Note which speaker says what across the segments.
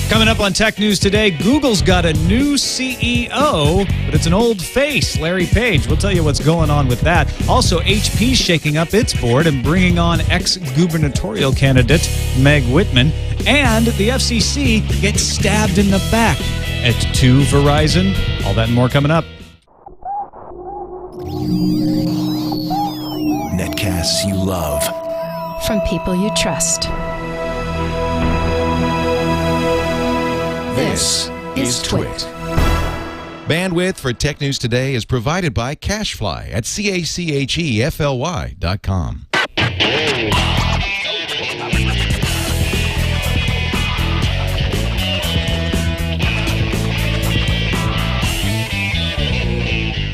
Speaker 1: Coming up on Tech News today, Google's got a new CEO, but it's an old face, Larry Page. We'll tell you what's going on with that. Also, HP's shaking up its board and bringing on ex-gubernatorial candidate Meg Whitman. And the FCC gets stabbed in the back at 2 Verizon. All that and more coming up.
Speaker 2: Netcasts you love.
Speaker 3: From people you trust.
Speaker 2: This is TWiT.
Speaker 4: Bandwidth for Tech News Today is provided by Cachefly at CACHEFLY.com.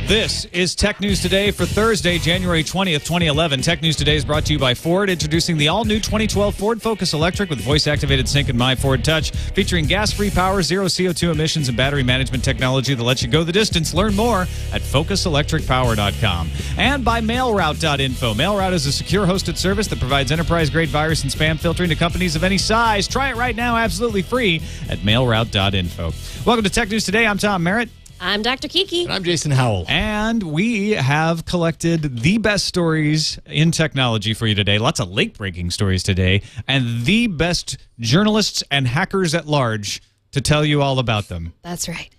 Speaker 1: This is Tech News Today for Thursday, January 20th, 2011. Tech News Today is brought to you by Ford, introducing the all-new 2012 Ford Focus Electric with voice-activated sync and My Ford Touch, featuring gas-free power, zero CO2 emissions, and battery management technology that lets you go the distance. Learn more at FocusElectricPower.com. And by MailRoute.info. MailRoute is a secure hosted service that provides enterprise-grade virus and spam filtering to companies of any size. Try it right now, absolutely free, at MailRoute.info. Welcome to Tech News Today. I'm Tom Merritt.
Speaker 5: I'm Dr. Kiki.
Speaker 6: And I'm Jason Howell.
Speaker 1: And we have collected the best stories in technology for you today. Lots of late-breaking stories today. And the best journalists and hackers at large to tell you all about them.
Speaker 5: That's right.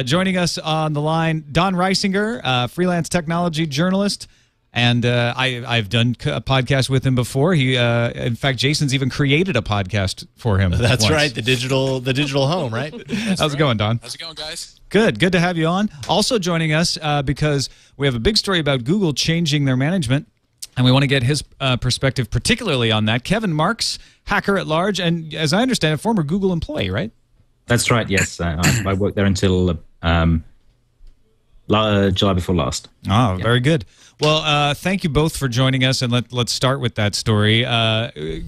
Speaker 1: Joining us on the line, Don Reisinger, freelance technology journalist. And I've done a podcast with him before. In fact, Jason's even created a podcast for him.
Speaker 6: That's
Speaker 1: once.
Speaker 6: right, the digital home, right?
Speaker 1: How's it going, Don?
Speaker 7: How's it going, guys?
Speaker 1: Good to have you on. Also joining us because we have a big story about Google changing their management, and we want to get his perspective particularly on that. Kevin Marks, hacker at large, and as I understand, a former Google employee, right?
Speaker 8: That's right, yes. I worked there until July before last.
Speaker 1: Oh, very good. Well, thank you both for joining us, and let's start with that story.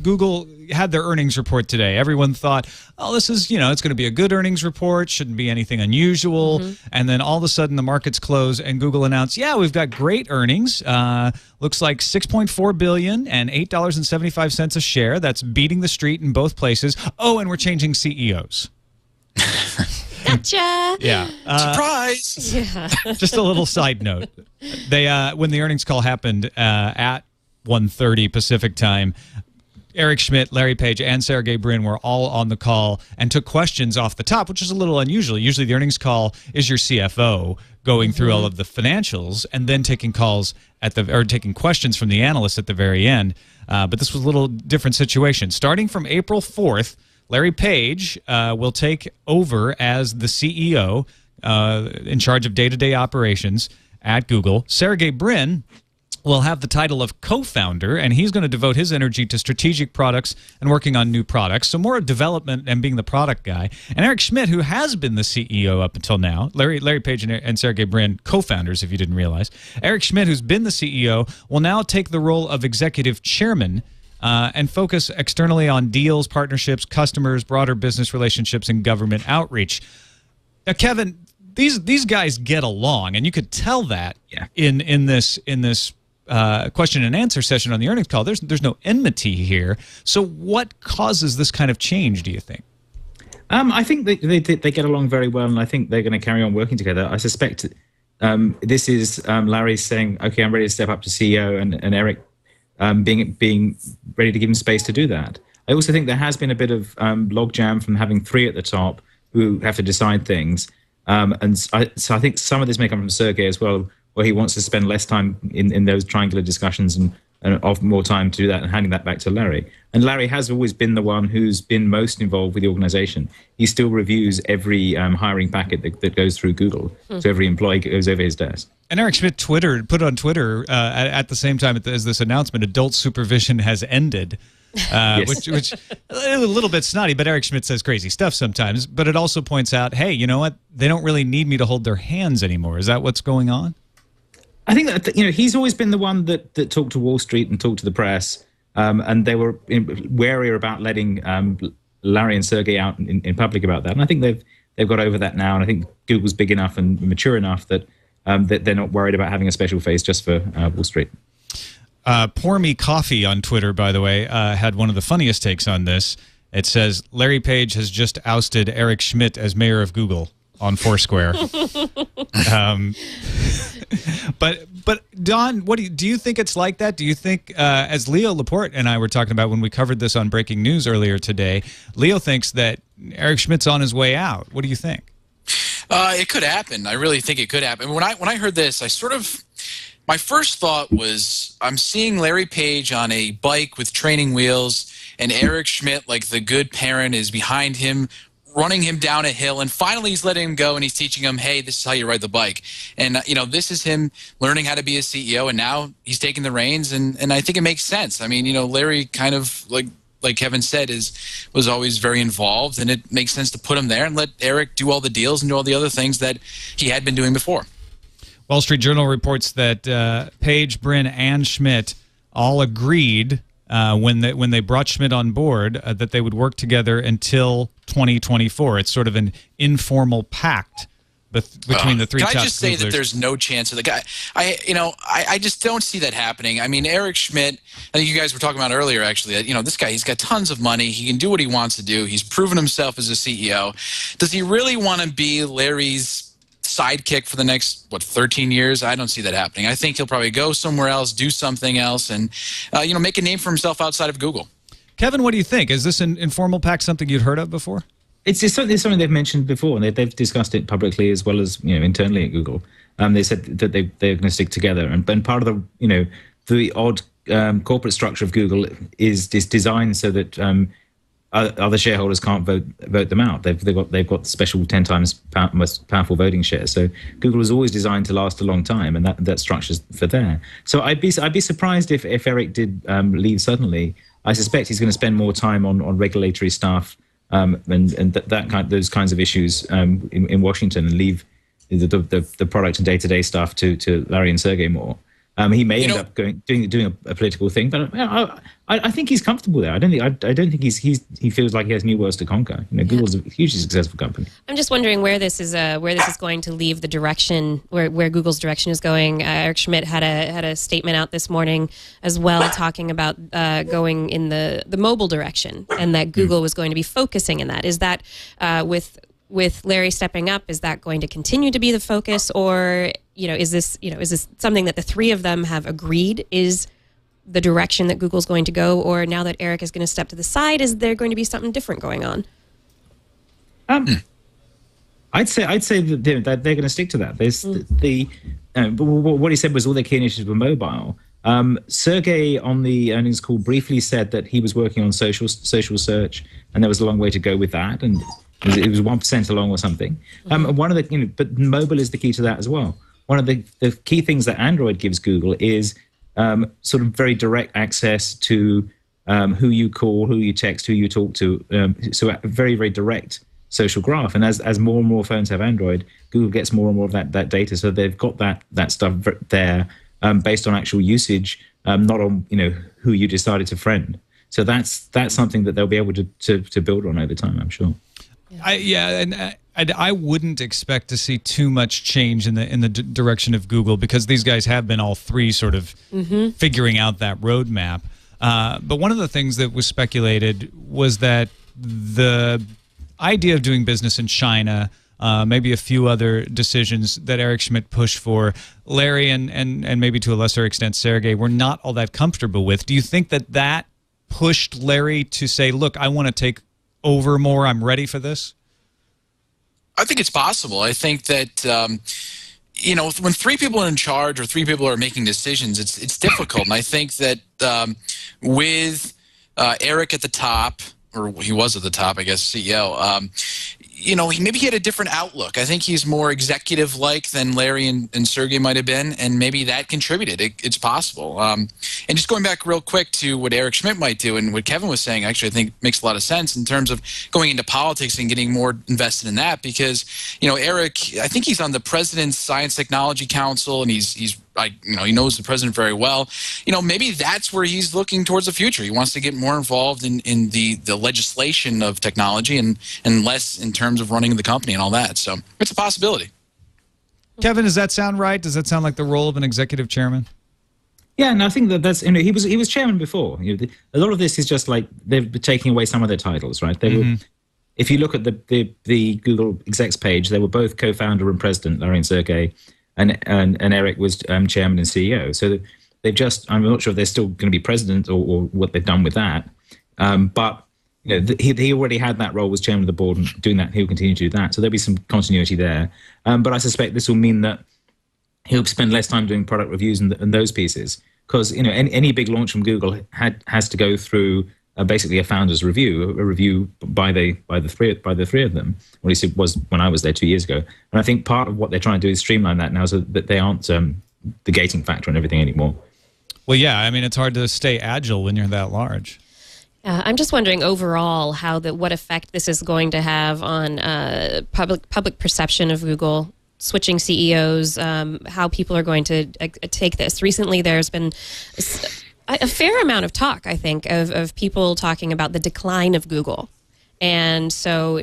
Speaker 1: Google had their earnings report today. Everyone thought, oh, this is, it's going to be a good earnings report, shouldn't be anything unusual. And then all of a sudden the markets close, and Google announced, yeah, we've got great earnings. Looks like $6.4 billion and $8.75 a share. That's beating the street in both places. Oh, and we're changing CEOs.
Speaker 5: Gotcha.
Speaker 1: Yeah.
Speaker 7: Surprise!
Speaker 5: Yeah.
Speaker 1: Just a little side note. They when the earnings call happened at 1:30 Pacific time, Eric Schmidt, Larry Page, and Sergey Brin were all on the call and took questions off the top, which is a little unusual. Usually the earnings call is your CFO going through all of the financials and then taking calls taking questions from the analysts at the very end. But this was a little different situation. Starting from April 4th, Larry Page will take over as the CEO in charge of day-to-day operations at Google. Sergey Brin will have the title of co-founder, and he's going to devote his energy to strategic products and working on new products. So more development and being the product guy. And Eric Schmidt, who has been the CEO up until now, Larry Page and Sergey Brin, co-founders, if you didn't realize. Eric Schmidt, who's been the CEO, will now take the role of executive chairman and focus externally on deals, partnerships, customers, broader business relationships, and government outreach. Now, Kevin, these guys get along, and you could tell that in this question and answer session on the earnings call. There's no enmity here. So, what causes this kind of change, do you think?
Speaker 8: I think they get along very well, and I think they're going to carry on working together. I suspect this is Larry saying, "Okay, I'm ready to step up to CEO," and Eric being ready to give him space to do that. I also think there has been a bit of logjam from having three at the top who have to decide things. So I think some of this may come from Sergey as well, where he wants to spend less time in those triangular discussions and offer more time to do that and handing that back to Larry. And Larry has always been the one who's been most involved with the organization. He still reviews every hiring packet that goes through Google. So every employee goes over his desk.
Speaker 1: And Eric Schmidt put on Twitter at the same time as this announcement, adult supervision has ended, yes. which a little bit snotty, but Eric Schmidt says crazy stuff sometimes. But it also points out, hey, you know what? They don't really need me to hold their hands anymore. Is that what's going on?
Speaker 8: I think that he's always been the one that talked to Wall Street and talked to the press, and they were warier about letting Larry and Sergey out in public about that. And I think they've got over that now. And I think Google's big enough and mature enough that they're not worried about having a special face just for Wall Street.
Speaker 1: Pour Me Coffee on Twitter, by the way, had one of the funniest takes on this. It says Larry Page has just ousted Eric Schmidt as mayor of Google on Foursquare. But Don, what do you think it's like that? Do you think, as Leo Laporte and I were talking about when we covered this on Breaking News earlier today, Leo thinks that Eric Schmidt's on his way out. What do you think?
Speaker 5: It could happen. I really think it could happen. When I heard this, my first thought was, I'm seeing Larry Page on a bike with training wheels, and Eric Schmidt, like the good parent, is behind him, running him down a hill, and finally he's letting him go, and he's teaching him, hey, this is how you ride the bike. And, this is him learning how to be a CEO, and now he's taking the reins, and I think it makes sense. I mean, Larry kind of, like Kevin said, was always very involved, and it makes sense to put him there and let Eric do all the deals and do all the other things that he had been doing before.
Speaker 1: Wall Street Journal reports that Page, Brin, and Schmidt all agreed when they brought Schmidt on board that they would work together until 2024. It's sort of an informal pact between the three top
Speaker 5: Can I just say
Speaker 1: Googlers.
Speaker 5: that there's no chance of the guy? I just don't see that happening. I mean, Eric Schmidt, I think you guys were talking about earlier, actually, that, this guy, he's got tons of money. He can do what he wants to do. He's proven himself as a CEO. Does he really want to be Larry's sidekick for the next 13 years? I don't see that happening. I think he'll probably go somewhere else, do something else, and make a name for himself outside of Google.
Speaker 1: Kevin, what do you think? Is this an informal pact something you'd heard of before?
Speaker 8: It's something they've mentioned before, and they've discussed it publicly as well as internally at Google. They said that they're going to stick together, and part of the odd corporate structure of Google is designed so that other shareholders can't vote them out. They've got special 10 times most powerful voting shares. So Google was always designed to last a long time, and that structure's for there. So I'd be surprised if Eric did leave suddenly. I suspect he's going to spend more time on regulatory stuff and those kinds of issues in Washington, and leave the product and day-to-day stuff to Larry and Sergey more. He may end up doing a political thing, but I think he's comfortable there. I don't think he feels like he has new worlds to conquer. Google's a hugely successful company.
Speaker 7: I'm just wondering where this is going to leave the direction, where Google's direction is going. Eric Schmidt had a statement out this morning as well, talking about going in the mobile direction, and that Google was going to be focusing in that. Is that with Larry stepping up, is that going to continue to be the focus, or is this something that the three of them have agreed is the direction that Google's going to go, or now that Eric is going to step to the side, is there going to be something different going on?
Speaker 8: I'd say that they're going to stick to that. There's what he said was all their key initiatives were mobile. Sergey on the earnings call briefly said that he was working on social search, and there was a long way to go with that, and it was 1% along or something. One of the but mobile is the key to that as well. One of the key things that Android gives Google is sort of very direct access to who you call, who you text, who you talk to. So a very, very direct social graph. And as more and more phones have Android, Google gets more and more of that data. So they've got that stuff there based on actual usage, not on who you decided to friend. So that's something that they'll be able to build on over time, I'm sure.
Speaker 1: I wouldn't expect to see too much change in the direction of Google, because these guys have been all three sort of figuring out that roadmap. But one of the things that was speculated was that the idea of doing business in China, maybe a few other decisions that Eric Schmidt pushed for, Larry and maybe to a lesser extent Sergey were not all that comfortable with. Do you think that pushed Larry to say, look, I want to take over more, I'm ready for this?
Speaker 5: I think it's possible. I think that when three people are in charge or three people are making decisions, it's difficult. And I think that with Eric at the top, or he was at the top, I guess, CEO, maybe he had a different outlook. I think he's more executive-like than Larry and Sergey might have been, and maybe that contributed. It's possible. And just going back real quick to what Eric Schmidt might do and what Kevin was saying, actually, I think makes a lot of sense in terms of going into politics and getting more invested in that, because, Eric, I think he's on the President's Science Technology Council, and he knows the president very well. Maybe that's where he's looking towards the future. He wants to get more involved in the legislation of technology and less in terms of running the company and all that. So it's a possibility.
Speaker 1: Kevin, does that sound right? Does that sound like the role of an executive chairman?
Speaker 8: Yeah, and I think that's he was chairman before. A lot of this is just like they're taking away some of their titles, right? They were, if you look at the Google execs page, they were both co-founder and president, Larry and Sergey, and Eric was chairman and CEO. So they've just, I'm not sure if they're still going to be president or what they've done with that, but he already had that role, was chairman of the board, and doing that, he'll continue to do that. So there'll be some continuity there. But I suspect this will mean that he'll spend less time doing product reviews and those pieces, because any big launch from Google has to go through basically a founder's review, a review by the three of them. Or at least it was when I was there 2 years ago. And I think part of what they're trying to do is streamline that now, so that they aren't the gating factor and everything anymore.
Speaker 1: Well, yeah, I mean, it's hard to stay agile when you're that large.
Speaker 7: I'm just wondering overall what effect this is going to have on public perception of Google, switching CEOs, how people are going to take this. Recently, there's been a fair amount of talk, I think, of people talking about the decline of Google. And so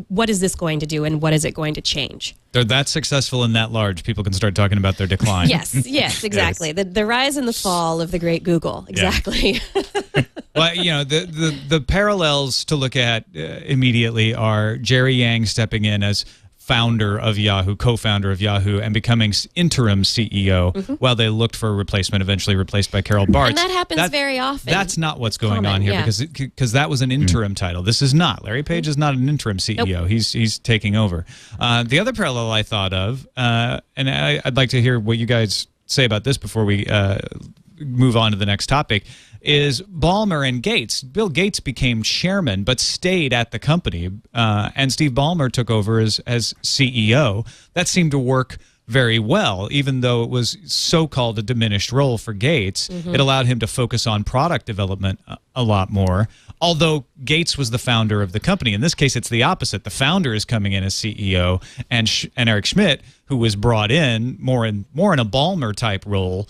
Speaker 7: what is this going to do, and what is it going to change?
Speaker 1: They're that successful and that large, people can start talking about their decline.
Speaker 7: Yes, exactly. Yes. The rise and the fall of the great Google, exactly.
Speaker 1: Yeah. Well, the parallels to look at immediately are Jerry Yang stepping in as founder of Yahoo, co-founder of Yahoo, and becoming interim CEO while they looked for a replacement, eventually replaced by Carol Bartz.
Speaker 7: And that happens very often.
Speaker 1: That's not what's going on here, because that was an interim title. This is not. Larry Page is not an interim CEO. Nope. He's taking over. The other parallel I thought of, and I'd like to hear what you guys say about this before we move on to the next topic, is Ballmer and Gates. Bill Gates became chairman but stayed at the company, and Steve Ballmer took over as CEO. That seemed to work very well, even though it was so-called a diminished role for Gates. It allowed him to focus on product development a lot more, although Gates was the founder of the company. In this case, it's the opposite. The founder is coming in as CEO, and Eric Schmidt, who was brought in more in a Ballmer-type role,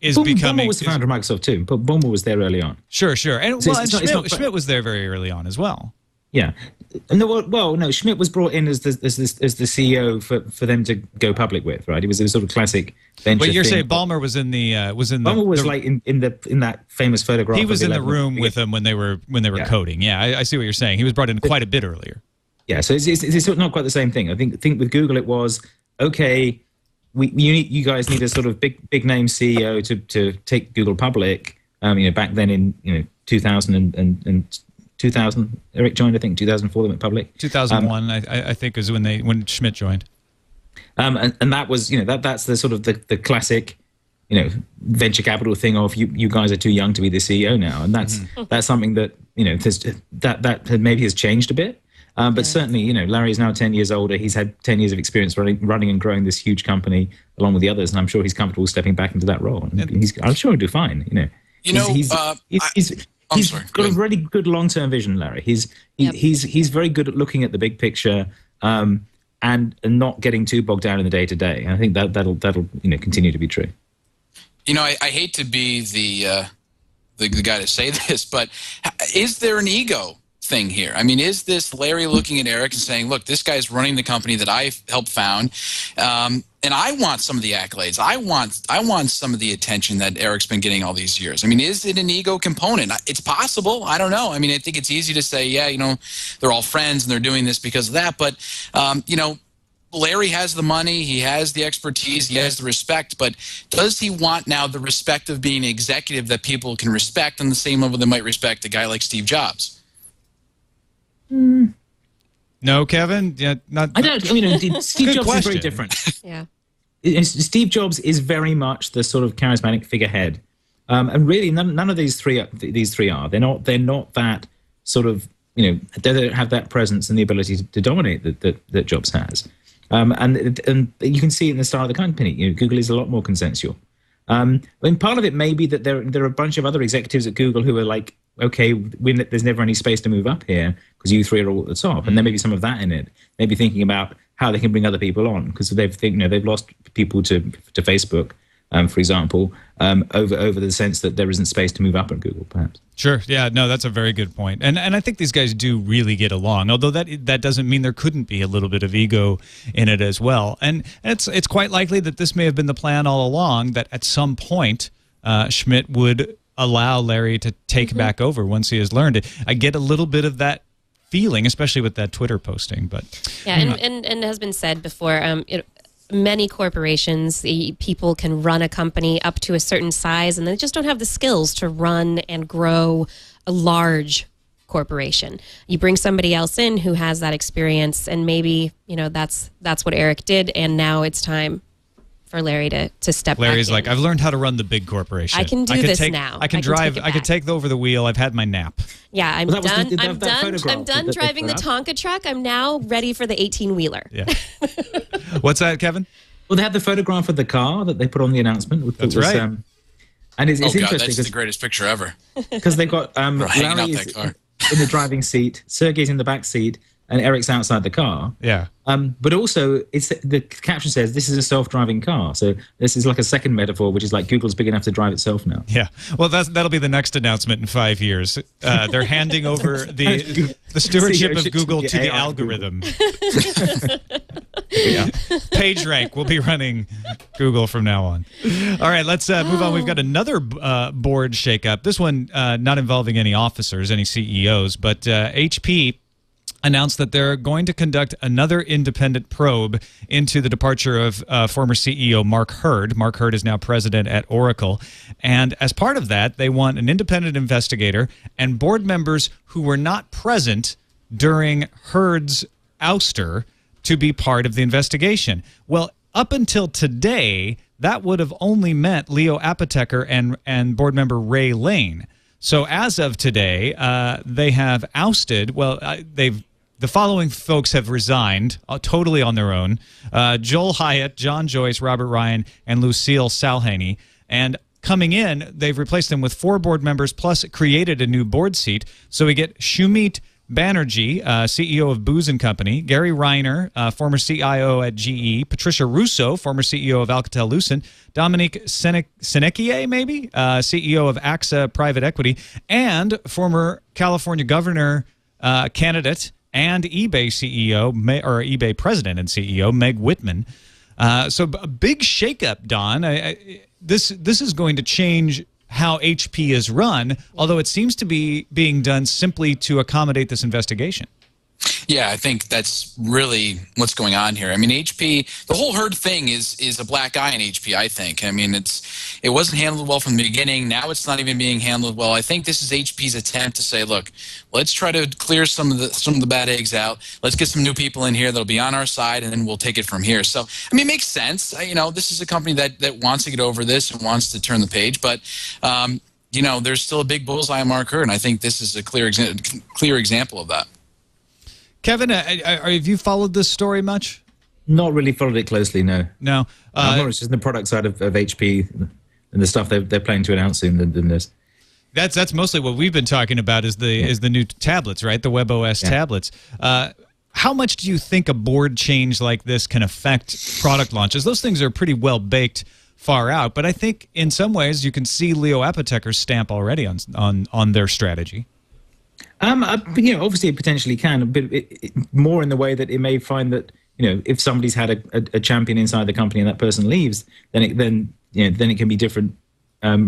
Speaker 8: Ballmer was the founder of Microsoft too, but Ballmer was there early on.
Speaker 1: Sure. And, so Schmidt was there very early on as well.
Speaker 8: Yeah. No, Schmidt was brought in as the CEO for them to go public with, right? It was a sort of classic venture.
Speaker 1: But you're saying Ballmer was in the
Speaker 8: Ballmer was like in that famous photograph.
Speaker 1: He was in the room with them when they were coding. Yeah, I see what you're saying. He was brought in quite a bit earlier.
Speaker 8: Yeah, so it's not quite the same thing. I think with Google it was okay. You guys need a sort of big name CEO to take Google public. Back then in 2000 and 2000, Eric joined. I think 2004 they went public.
Speaker 1: 2001, I think, is when Schmidt joined.
Speaker 8: And that was that's the sort of the classic venture capital thing of you guys are too young to be the CEO now, and that's something that that maybe has changed a bit. But certainly, Larry is now 10 years older. He's had 10 years of experience running and growing this huge company along with the others, and I'm sure he's comfortable stepping back into that role. And I'm sure he'll do fine. He's got a really good long-term vision, Larry. He's very good at looking at the big picture and not getting too bogged down in the day-to-day. And I think that'll continue to be true.
Speaker 5: I hate to be the guy to say this, but is there an ego thing here? I mean, is this Larry looking at Eric and saying, look, this guy's running the company that I helped found, and I want some of the accolades. I want some of the attention that Eric's been getting all these years. I mean, is it an ego component? It's possible. I don't know. I mean, I think it's easy to say, they're all friends and they're doing this because of that, but Larry has the money, he has the expertise, he has the respect, but does he want now the respect of being an executive that people can respect on the same level they might respect a guy like Steve Jobs?
Speaker 1: No, Kevin? Yeah, not.
Speaker 8: I don't. Steve Jobs is very different.
Speaker 7: Yeah.
Speaker 8: Steve Jobs is very much the sort of charismatic figurehead, and really none of these three are. They're not that sort of. They don't have that presence and the ability to dominate that Jobs has, and you can see it in the style of the company. Google is a lot more consensual. Part of it may be that there are a bunch of other executives at Google who are like, okay, there's never any space to move up here because you three are all at the top, and there may be some of that in it. Maybe thinking about how they can bring other people on because they've lost people to Facebook, for example, over the sense that there isn't space to move up at Google, perhaps.
Speaker 1: Sure. Yeah. No, that's a very good point. And I think these guys do really get along, although that doesn't mean there couldn't be a little bit of ego in it as well. And it's quite likely that this may have been the plan all along, that at some point Schmidt would allow Larry to take back over once he has learned it. I get a little bit of that feeling, especially with that Twitter posting. But
Speaker 7: yeah, and it has been said before, many corporations, people can run a company up to a certain size and they just don't have the skills to run and grow a large corporation. You bring somebody else in who has that experience, and maybe, that's what Eric did, and now it's time for Larry to step
Speaker 1: Larry's
Speaker 7: back
Speaker 1: like,
Speaker 7: in.
Speaker 1: I've learned how to run the big corporation.
Speaker 7: I can do this now.
Speaker 1: I can drive. I can take over the wheel. I've had my nap.
Speaker 7: Yeah, I'm
Speaker 8: Well, that was
Speaker 7: done.
Speaker 8: the-
Speaker 7: I'm done driving the Tonka truck. I'm now ready for the 18-wheeler.
Speaker 1: Yeah. What's that, Kevin?
Speaker 8: Well, they had the photograph of the car that they put on the announcement.
Speaker 1: That's right.
Speaker 8: And it's
Speaker 5: Oh, God,
Speaker 8: interesting
Speaker 5: that's the greatest picture ever.
Speaker 8: because they've got
Speaker 5: hanging out
Speaker 8: Larry
Speaker 5: that car.
Speaker 8: in the driving seat, Sergey's in the back seat, and Eric's outside the car.
Speaker 1: Yeah.
Speaker 8: But also, the caption says this is a self-driving car. So this is like a second metaphor, which is like Google's big enough to drive itself now.
Speaker 1: Yeah. Well, that'll be the next announcement in 5 years. They're handing over the stewardship of Google to the algorithm. Yeah. PageRank will be running Google from now on. All right, let's move on. We've got another board shakeup. This one not involving any officers, any CEOs, but HP announced that they're going to conduct another independent probe into the departure of former CEO Mark Hurd. Mark Hurd is now president at Oracle. And as part of that, they want an independent investigator and board members who were not present during Hurd's ouster to be part of the investigation. Well, up until today, that would have only meant Leo Apotheker and board member Ray Lane. So as of today, they have ousted, the following folks have resigned totally on their own: Joel Hyatt, John Joyce, Robert Ryan, and Lucille Salhaney. And coming in, they've replaced them with 4 board members, plus created a new board seat. So we get Shumeet Banerjee, CEO of Booz & Company, Gary Reiner, former CIO at GE, Patricia Russo, former CEO of Alcatel-Lucent, Dominique Senequier, maybe, CEO of AXA Private Equity, and former California governor candidate and eBay CEO, or eBay president and CEO, Meg Whitman. So a big shakeup, Don. This is going to change how HP is run, although it seems to be being done simply to accommodate this investigation.
Speaker 5: Yeah, I think that's really what's going on here. I mean, HP, the whole Hurd thing is a black eye in HP, I think. I mean, it wasn't handled well from the beginning. Now it's not even being handled well. I think this is HP's attempt to say, look, let's try to clear some of the bad eggs out. Let's get some new people in here that'll be on our side, and then we'll take it from here. So, I mean, it makes sense. This is a company that wants to get over this and wants to turn the page, but there's still a big bullseye on Mark Hurd, and I think this is a clear example of that.
Speaker 1: Kevin, have you followed this story much?
Speaker 8: Not really followed it closely, no.
Speaker 1: No.
Speaker 8: More it's just the product side of HP and the stuff they're planning to announce soon than this.
Speaker 1: That's mostly what we've been talking about is the new tablets, right? The WebOS tablets. How much do you think a board change like this can affect product launches? Those things are pretty well baked far out, but I think in some ways you can see Leo Apotheker's stamp already on their strategy.
Speaker 8: Obviously it potentially can, but more in the way that it may find that if somebody's had a champion inside the company and that person leaves, then it can be different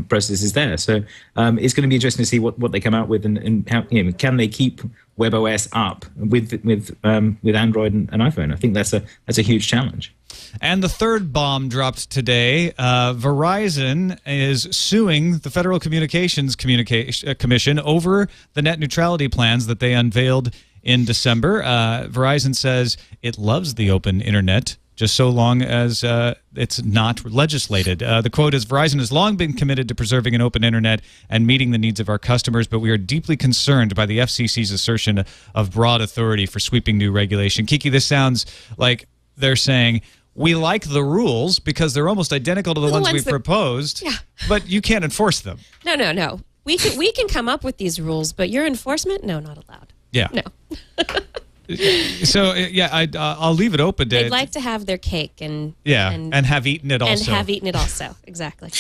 Speaker 8: processes there. So it's going to be interesting to see what they come out with and how can they keep WebOS up with Android and iPhone. I think that's a huge challenge.
Speaker 1: And the third bomb dropped today. Verizon is suing the Federal Communications Commission over the net neutrality plans that they unveiled in December. Verizon says it loves the open internet, just so long as it's not legislated. The quote is, Verizon has long been committed to preserving an open internet and meeting the needs of our customers, but we are deeply concerned by the FCC's assertion of broad authority for sweeping new regulation. Kiki, this sounds like they're saying, we like the rules because they're almost identical to the ones we proposed, but you can't enforce them.
Speaker 7: No. We can come up with these rules, but your enforcement, no, not allowed.
Speaker 1: Yeah.
Speaker 7: No.
Speaker 1: So I'll leave it open.
Speaker 7: They'd like to have their cake and
Speaker 1: have eaten it also.
Speaker 7: And have eaten it also, exactly.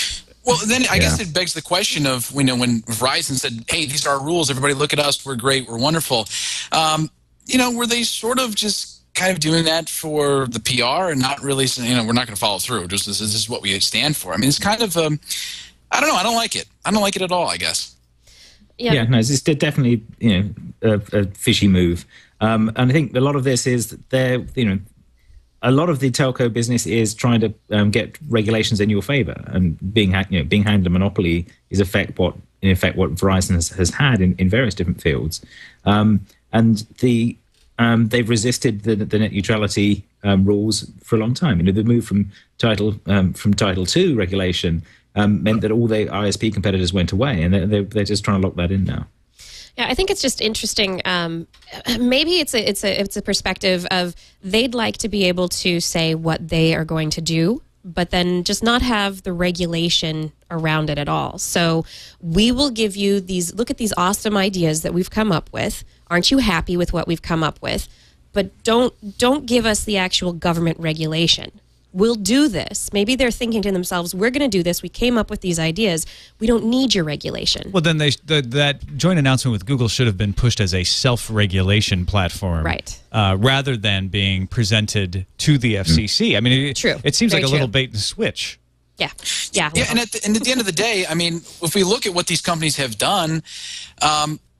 Speaker 5: Well, then I guess it begs the question of, when Verizon said, hey, these are our rules, everybody look at us, we're great, we're wonderful. Were they sort of just kind of doing that for the PR and not really saying, we're not going to follow through, just this is what we stand for? I mean, it's kind of, I don't know, I don't like it. I don't like it at all, I guess.
Speaker 8: Yeah, no, it's definitely, a fishy move. And I think a lot of this is that a lot of the telco business is trying to get regulations in your favor, and being handed a monopoly is in effect what Verizon has had in various different fields, and they've resisted the net neutrality rules for a long time. The move from Title II regulation meant that all the ISP competitors went away, and they're just trying to lock that in now.
Speaker 7: Yeah, I think it's just interesting. Maybe it's a perspective of they'd like to be able to say what they are going to do, but then just not have the regulation around it at all. So we will give you these. Look at these awesome ideas that we've come up with. Aren't you happy with what we've come up with? But don't give us the actual government regulation. We'll do this. Maybe they're thinking to themselves, we're going to do this. We came up with these ideas. We don't need your regulation.
Speaker 1: Well, then that joint announcement with Google should have been pushed as a self-regulation platform.
Speaker 7: Right.
Speaker 1: Rather than being presented to the FCC. I mean, it seems like a little bait and switch.
Speaker 7: Yeah.
Speaker 5: And at the end of the day, I mean, if we look at what these companies have done,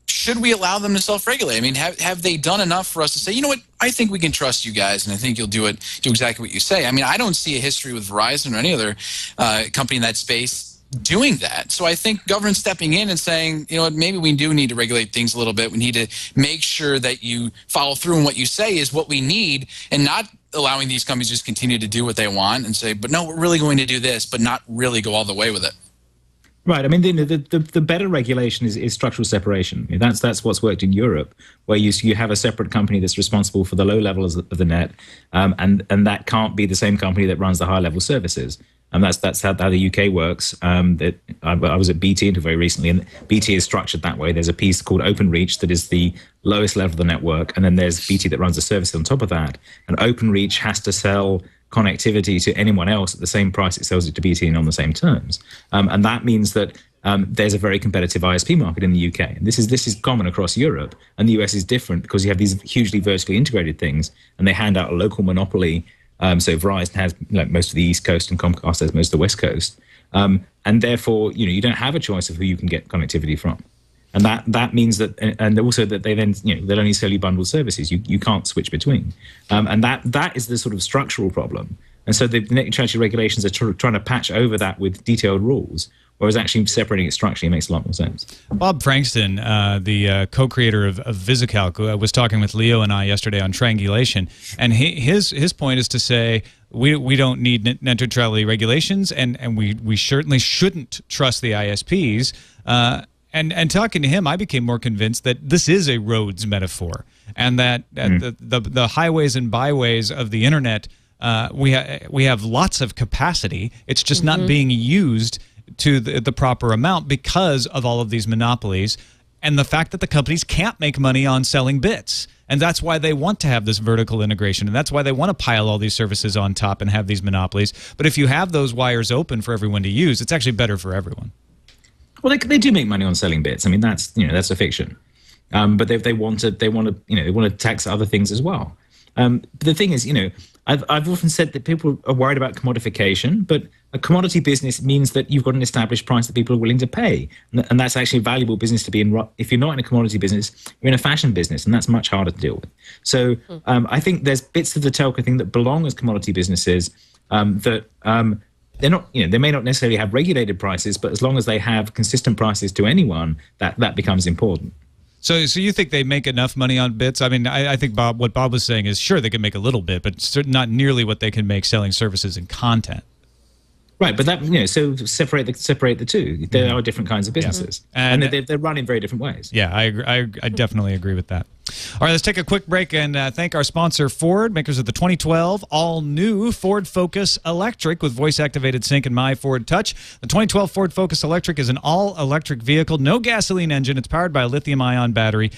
Speaker 5: should we allow them to self-regulate? I mean, have they done enough for us to say, you know what, I think we can trust you guys, and I think you'll do exactly what you say? I mean, I don't see a history with Verizon or any other company in that space doing that. So I think government stepping in and saying, you know what, maybe we do need to regulate things a little bit. We need to make sure that you follow through on what you say is what we need, and not allowing these companies just continue to do what they want and say, but no, we're really going to do this, but not really go all the way with it.
Speaker 8: Right. I mean, the better regulation is structural separation. I mean, that's what's worked in Europe, where you have a separate company that's responsible for the low levels of the net, and that can't be the same company that runs the high level services. And that's how the UK works. I was at BT until very recently, and BT is structured that way. There's a piece called OpenReach that is the lowest level of the network, and then there's BT that runs the services on top of that. And OpenReach has to sell connectivity to anyone else at the same price it sells it to BT and on the same terms. And that means that there's a very competitive ISP market in the UK. And this is common across Europe, and the US is different because you have these hugely vertically integrated things, and they hand out a local monopoly. So Verizon has most of the East Coast, and Comcast has most of the West Coast. And therefore, you don't have a choice of who you can get connectivity from. And that means that, and also that they then, they'll only sell you bundled services. You can't switch between. And that is the sort of structural problem. And so the net neutrality regulations are trying to patch over that with detailed rules, whereas actually separating it structurally makes a lot more sense.
Speaker 1: Bob Frankston, the co-creator of VisiCalc, was talking with Leo and I yesterday on triangulation, and his point is to say we don't need net neutrality regulations, and we certainly shouldn't trust the ISPs. And talking to him, I became more convinced that this is a roads metaphor, and that the highways and byways of the internet, we have lots of capacity. It's just not being used to the proper amount because of all of these monopolies and the fact that the companies can't make money on selling bits. And that's why they want to have this vertical integration, and that's why they want to pile all these services on top and have these monopolies. But if you have those wires open for everyone to use, it's actually better for everyone.
Speaker 8: Well, they do make money on selling bits. I mean, that's a fiction. But they want to tax other things as well. But the thing is, I've often said that people are worried about commodification, but a commodity business means that you've got an established price that people are willing to pay, and that's actually a valuable business to be in. If you're not in a commodity business, you're in a fashion business, and that's much harder to deal with. So I think there's bits of the telco thing that belong as commodity businesses that. They're not, they may not necessarily have regulated prices, but as long as they have consistent prices to anyone, that becomes important.
Speaker 1: So you think they make enough money on bits? I mean, I think what Bob was saying is, sure, they can make a little bit, but not nearly what they can make selling services and content.
Speaker 8: Right, but that so separate the two. There are different kinds of businesses, and they're run in very different ways.
Speaker 1: Yeah, I definitely agree with that. All right, let's take a quick break and thank our sponsor, Ford, makers of the 2012 all-new Ford Focus Electric with voice-activated sync and My Ford Touch. The 2012 Ford Focus Electric is an all-electric vehicle, no gasoline engine. It's powered by a lithium-ion battery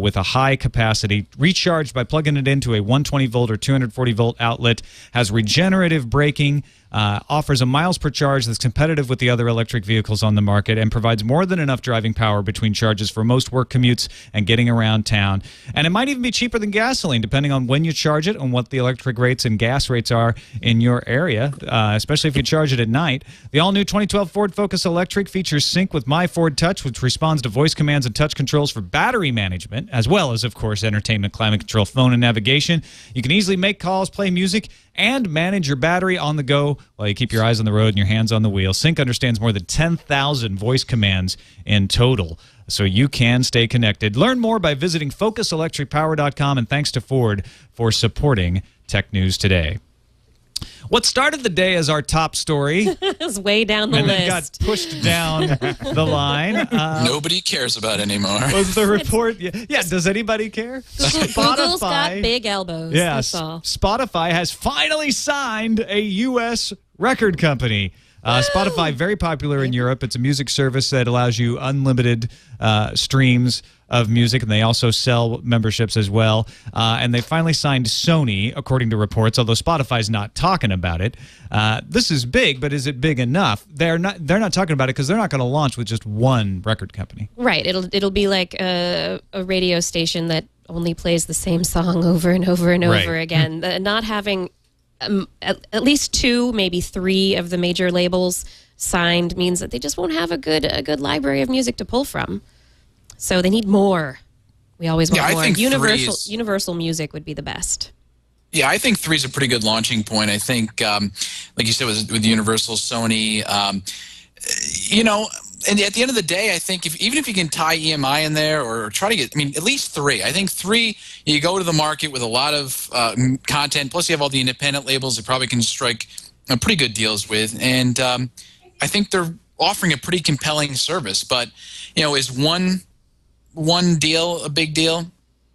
Speaker 1: with a high capacity, recharged by plugging it into a 120-volt or 240-volt outlet, has regenerative braking, offers a miles per charge that's competitive with the other electric vehicles on the market, and provides more than enough driving power between charges for most work commutes and getting around town. And it might even be cheaper than gasoline, depending on when you charge it and what the electric rates and gas rates are in your area, especially if you charge it at night. The all-new 2012 Ford Focus Electric features sync with My Ford Touch, which responds to voice commands and touch controls for battery management, as well as, of course, entertainment, climate control, phone, and navigation. You can easily make calls, play music, and manage your battery on the go while you keep your eyes on the road and your hands on the wheel. Sync understands more than 10,000 voice commands in total, so you can stay connected. Learn more by visiting FocusElectricPower.com, and thanks to Ford for supporting Tech News Today. What started the day as our top story
Speaker 7: It was way down the
Speaker 1: and
Speaker 7: list.
Speaker 1: then got pushed down the line
Speaker 5: Nobody cares about it anymore.
Speaker 1: was the report. Yeah, does anybody care?
Speaker 7: Google's got big elbows.
Speaker 1: Yeah,
Speaker 7: That's all.
Speaker 1: Spotify has finally signed a U.S. record company. Spotify, very popular in Europe. It's a music service that allows you unlimited streams of music, and they also sell memberships as well. And they finally signed Sony, according to reports, although Spotify's not talking about it. This is big, but is it big enough? They're not talking about it because they're not going to launch with just one record company.
Speaker 7: Right. It'll be like a radio station that only plays the same song over and over and over again. Not having at least 2, maybe 3 of the major labels signed means that they just won't have a good library of music to pull from. So they need more. We always want more.
Speaker 5: I think
Speaker 7: Universal Music would be the best.
Speaker 5: Yeah, I think 3 is a pretty good launching point. I think, like you said, with Universal, Sony, and at the end of the day, I think even if you can tie EMI in there or try to get, at least 3. I think 3, you go to the market with a lot of content, plus you have all the independent labels that probably can strike pretty good deals with. And I think they're offering a pretty compelling service. But, is one deal a big deal?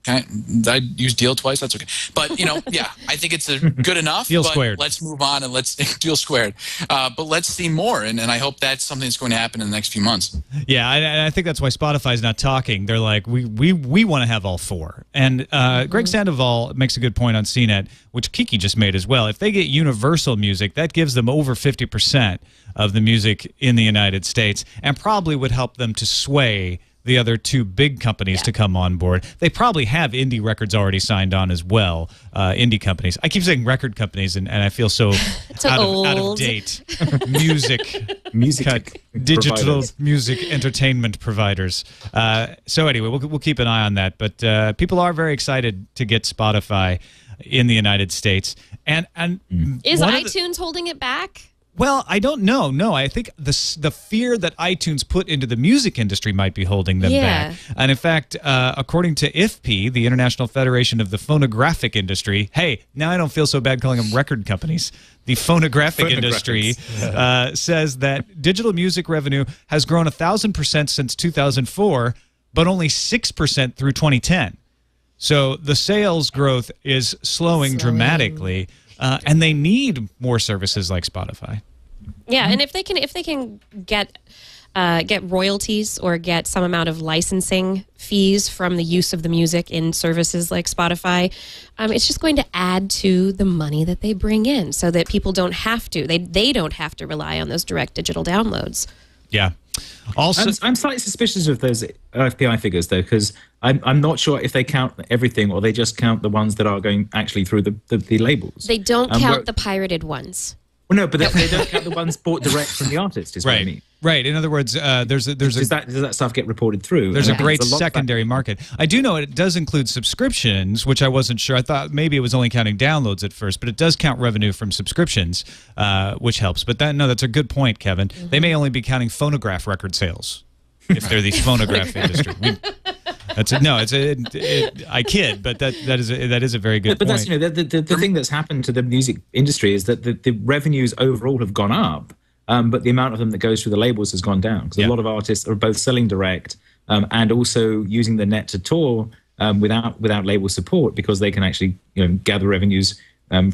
Speaker 5: I used deal twice. That's okay. But, yeah, I think it's a good enough.
Speaker 1: Deal
Speaker 5: but
Speaker 1: squared.
Speaker 5: Let's move on and let's deal squared. But let's see more. And I hope that's something that's going to happen in the next few months.
Speaker 1: Yeah, I think that's why Spotify's not talking. They're like, we want to have all 4. And Greg Sandoval makes a good point on CNET, which Kiki just made as well. If they get Universal Music, that gives them over 50% of the music in the United States and probably would help them to sway the other 2 big companies to come on board. They probably have indie records already signed on as well, indie companies. I keep saying record companies, and I feel so out of date. Music digital
Speaker 8: providers.
Speaker 1: music entertainment providers. So anyway, we'll keep an eye on that. But people are very excited to get Spotify in the United States. And
Speaker 7: Is iTunes holding it back?
Speaker 1: Well, I don't know. No, I think the fear that iTunes put into the music industry might be holding them back. And in fact, according to IFPI, the International Federation of the Phonographic Industry, hey, now I don't feel so bad calling them record companies. The phonographic industry says that digital music revenue has grown 1,000% since 2004, but only 6% through 2010. So the sales growth is slowing dramatically. And they need more services like Spotify.
Speaker 7: Yeah, and if they can get royalties or get some amount of licensing fees from the use of the music in services like Spotify, it's just going to add to the money that they bring in, so that people don't have to. They don't have to rely on those direct digital downloads.
Speaker 1: Yeah. Also,
Speaker 8: I'm slightly suspicious of those FPI figures, though, because I'm not sure if they count everything or they just count the ones that are going actually through the labels.
Speaker 7: They don't count the pirated ones.
Speaker 8: Well, no, but they don't count the ones bought direct from the artist, is what I mean.
Speaker 1: Right. In other words, does
Speaker 8: that stuff get reported through?
Speaker 1: There's a great secondary market. I do know it does include subscriptions, which I wasn't sure. I thought maybe it was only counting downloads at first, but it does count revenue from subscriptions, which helps. But that's a good point, Kevin. Mm-hmm. They may only be counting phonograph record sales if they're the phonograph industry. I kid, but that is a very good point.
Speaker 8: That's the thing that's happened to the music industry is that the revenues overall have gone up. But the amount of them that goes through the labels has gone down because a lot of artists are both selling direct and also using the net to tour without label support, because they can actually gather revenues from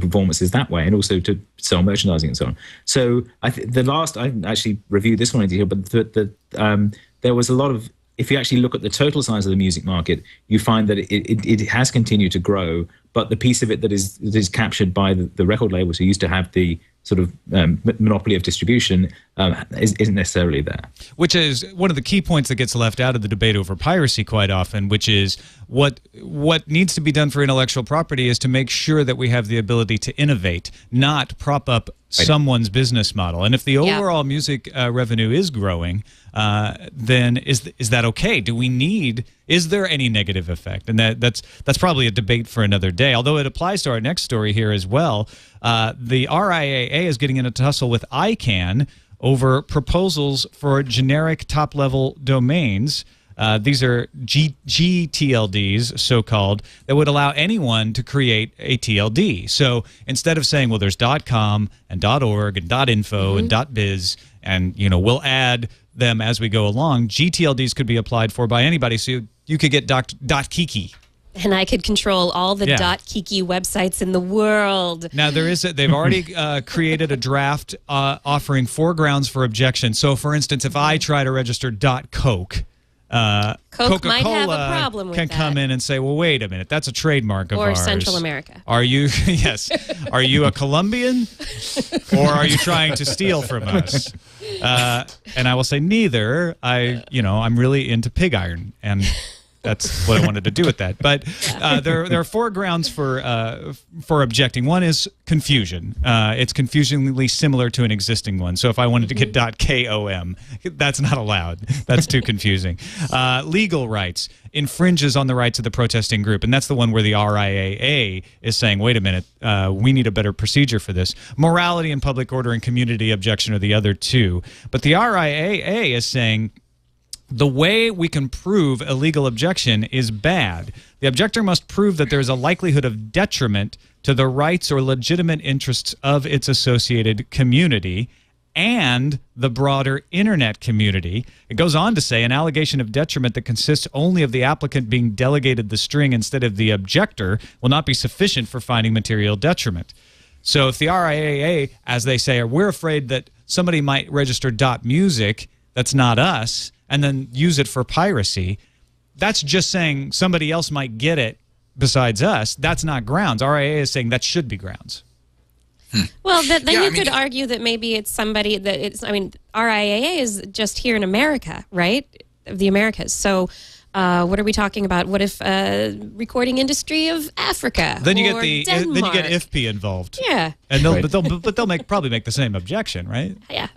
Speaker 8: performances that way, and also to sell merchandising and so on. So I actually reviewed this one here, but there was a lot of. If you actually look at the total size of the music market, you find that it has continued to grow, but the piece of it that is captured by the record labels who used to have the sort of monopoly of distribution isn't necessarily there.
Speaker 1: Which is one of the key points that gets left out of the debate over piracy quite often, which is what needs to be done for intellectual property is to make sure that we have the ability to innovate, not prop up someone's business model. And if the overall music revenue is growing, then is that okay? Is there any negative effect? And that's probably a debate for another day, although it applies to our next story here as well. The RIAA is getting in a tussle with ICANN over proposals for generic top-level domains. These are GTLDs, so-called, that would allow anyone to create a TLD. So instead of saying, well, there's .com and .org and .info and .biz, and we'll add them as we go along, GTLDs could be applied for by anybody. So you could get .kiki.
Speaker 7: And I could control all the .kiki websites in the world.
Speaker 1: Now, they've already created a draft offering 4 grounds for objection. So, for instance, if I try to register .coke,
Speaker 7: Coke might have a problem with
Speaker 1: can
Speaker 7: that.
Speaker 1: come in and say, well, wait a minute, that's a trademark of ours.
Speaker 7: Or Central America.
Speaker 1: Are you, yes, are you a Colombian, or are you trying to steal from us? And I will say neither. I'm really into pig iron, and that's what I wanted to do with that. But there are 4 grounds for objecting. One is confusion. It's confusingly similar to an existing one. So if I wanted to get .com, that's not allowed. That's too confusing. Legal rights infringes on the rights of the protesting group, and that's the one where the RIAA is saying, wait a minute, we need a better procedure for this. Morality and public order and community objection are the other 2. But the RIAA is saying, the way we can prove a legal objection is bad. The objector must prove that there is a likelihood of detriment to the rights or legitimate interests of its associated community and the broader internet community. It goes on to say an allegation of detriment that consists only of the applicant being delegated the string instead of the objector will not be sufficient for finding material detriment. So if the RIAA, as they say, we're afraid that somebody might register .music, that's not us, and then use it for piracy, that's just saying somebody else might get it besides us. That's not grounds. RIAA is saying that should be grounds.
Speaker 7: Well, then you could argue that maybe it's somebody that it's, RIAA is just here in America, right? The Americas. So what are we talking about? What if recording industry of Africa?
Speaker 1: Then you
Speaker 7: or
Speaker 1: get
Speaker 7: Denmark?
Speaker 1: then you get IFPI involved.
Speaker 7: Yeah.
Speaker 1: And they'll probably make the same objection, right?
Speaker 7: Yeah.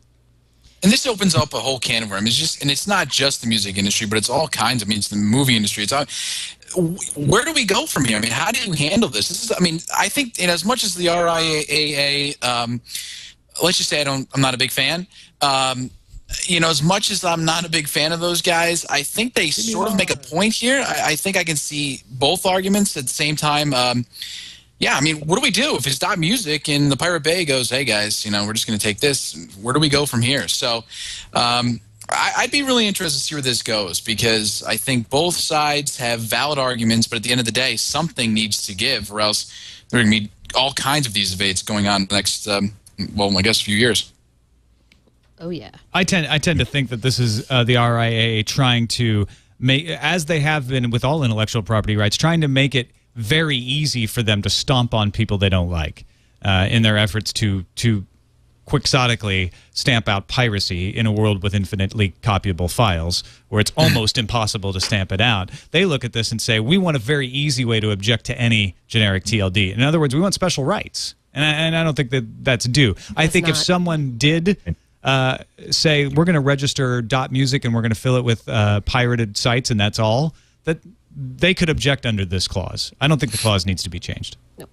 Speaker 5: And this opens up a whole can of worms. It's not just the music industry, but it's all kinds. It's the movie industry. Where do we go from here? How do you handle this? I think, in as much as the RIAA, let's just say I'm not a big fan. As much as I'm not a big fan of those guys, I think they sort of make a point here. I think I can see both arguments at the same time. What do we do if it's .music and the Pirate Bay goes, hey guys, we're just going to take this. Where do we go from here? So I'd be really interested to see where this goes, because I think both sides have valid arguments, but at the end of the day, something needs to give, or else there are going to be all kinds of these debates going on the next, few years.
Speaker 7: Oh, yeah.
Speaker 1: I tend to think that this is the RIAA trying to make, as they have been with all intellectual property rights, trying to make it very easy for them to stomp on people they don't like in their efforts to quixotically stamp out piracy in a world with infinitely copyable files where it's almost impossible to stamp it out. They look at this and say, we want a very easy way to object to any generic TLD. In other words, we want special rights. And I don't think that that's due. I think if someone did say, we're going to register .music and we're going to fill it with pirated sites and that's all, that they could object under this clause. I don't think the clause needs to be changed.
Speaker 7: No.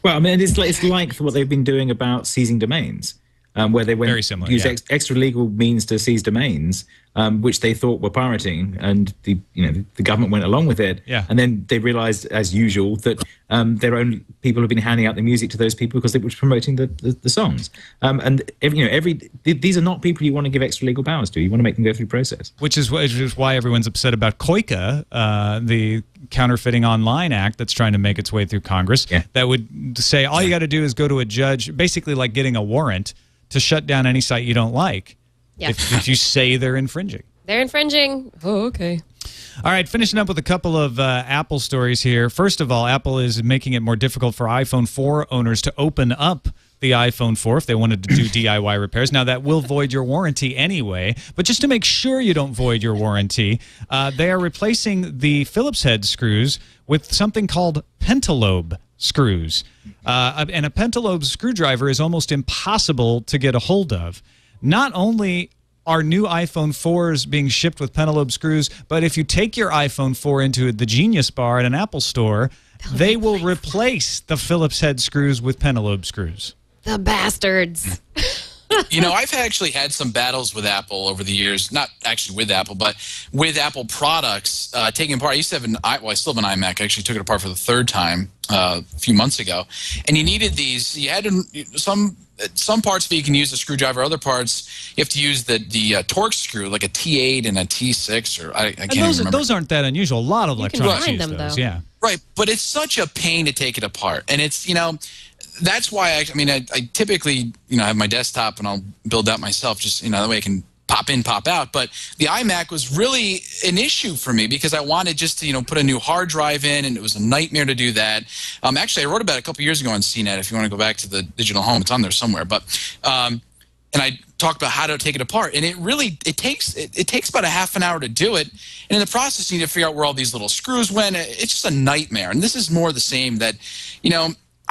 Speaker 8: Well, it's like what they've been doing about seizing domains. where they went
Speaker 1: Very similar,
Speaker 8: used
Speaker 1: yeah.
Speaker 8: extra legal means to seize domains, which they thought were pirating, and the government went along with it.
Speaker 1: Yeah.
Speaker 8: And then they realized, as usual, that their own people have been handing out the music to those people because it was promoting the songs. These are not people you want to give extra legal powers to. You want to make them go through process.
Speaker 1: Which is why everyone's upset about COICA, the Counterfeiting Online Act that's trying to make its way through Congress, that would say all you got to do is go to a judge, basically like getting a warrant to shut down any site you don't like if you say they're infringing.
Speaker 7: They're infringing. Oh, okay.
Speaker 1: All right, finishing up with a couple of Apple stories here. First of all, Apple is making it more difficult for iPhone 4 owners to open up the iPhone 4 if they wanted to do DIY repairs. Now, that will void your warranty anyway, but just to make sure you don't void your warranty, they are replacing the Phillips head screws with something called pentalobe screws. And a pentalobe screwdriver is almost impossible to get a hold of. Not only are new iPhone 4s being shipped with pentalobe screws, but if you take your iPhone 4 into the Genius Bar at an Apple store, they will replace the Phillips head screws with pentalobe screws.
Speaker 7: The bastards.
Speaker 5: I've actually had some battles with Apple over the years. Not actually with Apple, but with Apple products taking apart. I used to have I still have an iMac. I actually took it apart for the third time a few months ago. And you needed these. You had some parts that you can use a screwdriver. Other parts you have to use the Torx screw, like a T8 and a T6, or I can't remember.
Speaker 1: Those aren't that unusual. A lot of electronics
Speaker 7: find
Speaker 1: use
Speaker 7: them,
Speaker 1: those.
Speaker 7: though.
Speaker 1: Yeah.
Speaker 5: Right, but it's such a pain to take it apart, and it's that's why I typically have my desktop and I'll build that myself, just that way I can pop in, pop out. But the iMac was really an issue for me because I wanted just to put a new hard drive in, and it was a nightmare to do that. Actually, I wrote about it a couple years ago on CNET. If you want to go back to the Digital Home, it's on there somewhere. But and I talked about how to take it apart, and it takes about a half an hour to do it, and in the process you need to figure out where all these little screws went. It's just a nightmare, and this is more the same. That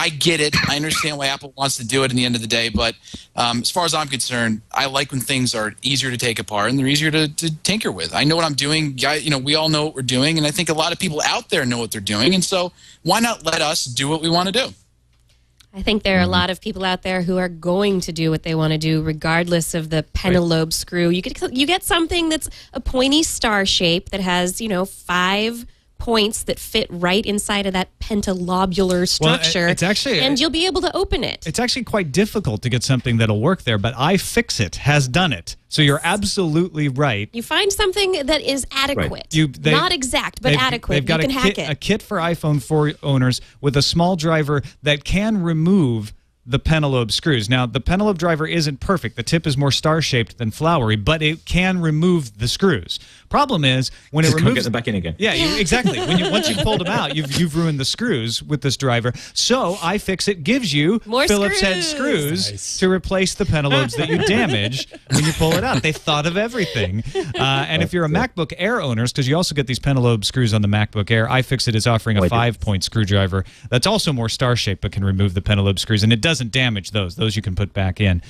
Speaker 5: I get it. I understand why Apple wants to do it in the end of the day, but as far as I'm concerned, I like when things are easier to take apart and they're easier to tinker with. I know what I'm doing. We all know what we're doing, and I think a lot of people out there know what they're doing, and so why not let us do what we want to do?
Speaker 7: I think there are a lot of people out there who are going to do what they want to do, regardless of the pentalobe screw. You get something that's a pointy star shape that has 5 points that fit right inside of that pentalobular structure,
Speaker 1: it's actually,
Speaker 7: and you'll be able to open it.
Speaker 1: It's actually quite difficult to get something that'll work there, but iFixit has done it. So you're absolutely right.
Speaker 7: You find something that is adequate.
Speaker 1: Right.
Speaker 7: Not exact, but adequate.
Speaker 1: They've got
Speaker 7: you can hack it.
Speaker 1: A kit for iPhone 4 owners with a small driver that can remove the pentalobe screws. Now, the pentalobe driver isn't perfect. The tip is more star-shaped than flowery, but it can remove the screws. Problem is, when it removes...
Speaker 8: Can't get them back in again.
Speaker 1: Yeah, exactly. Once you've pulled them out, you've ruined the screws with this driver. So, iFixit gives you
Speaker 7: more
Speaker 1: Phillips head screws to replace the pentalobes that you damaged when you pull it out. They thought of everything. And if you're a MacBook Air owner, because you also get these pentalobe screws on the MacBook Air, iFixit is offering a 5-point screwdriver that's also more star-shaped but can remove the pentalobe screws, and it doesn't damage those. Those you can put back in.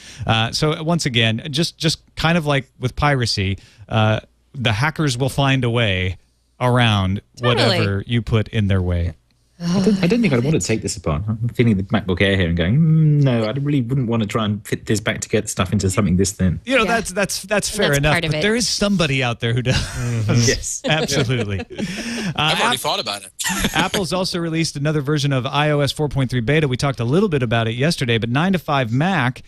Speaker 1: So once again, just kind of like with piracy, the hackers will find a way around whatever you put in their way.
Speaker 8: I don't think I'd want to take this apart. I'm feeling the MacBook Air here and going, no, I really wouldn't want to try and fit this back to get stuff into something this thin.
Speaker 1: That's fair enough, but there is somebody out there who does.
Speaker 8: Yes.
Speaker 1: Absolutely.
Speaker 5: I've already thought about it.
Speaker 1: Apple's also released another version of iOS 4.3 beta. We talked a little bit about it yesterday, but 9to5Mac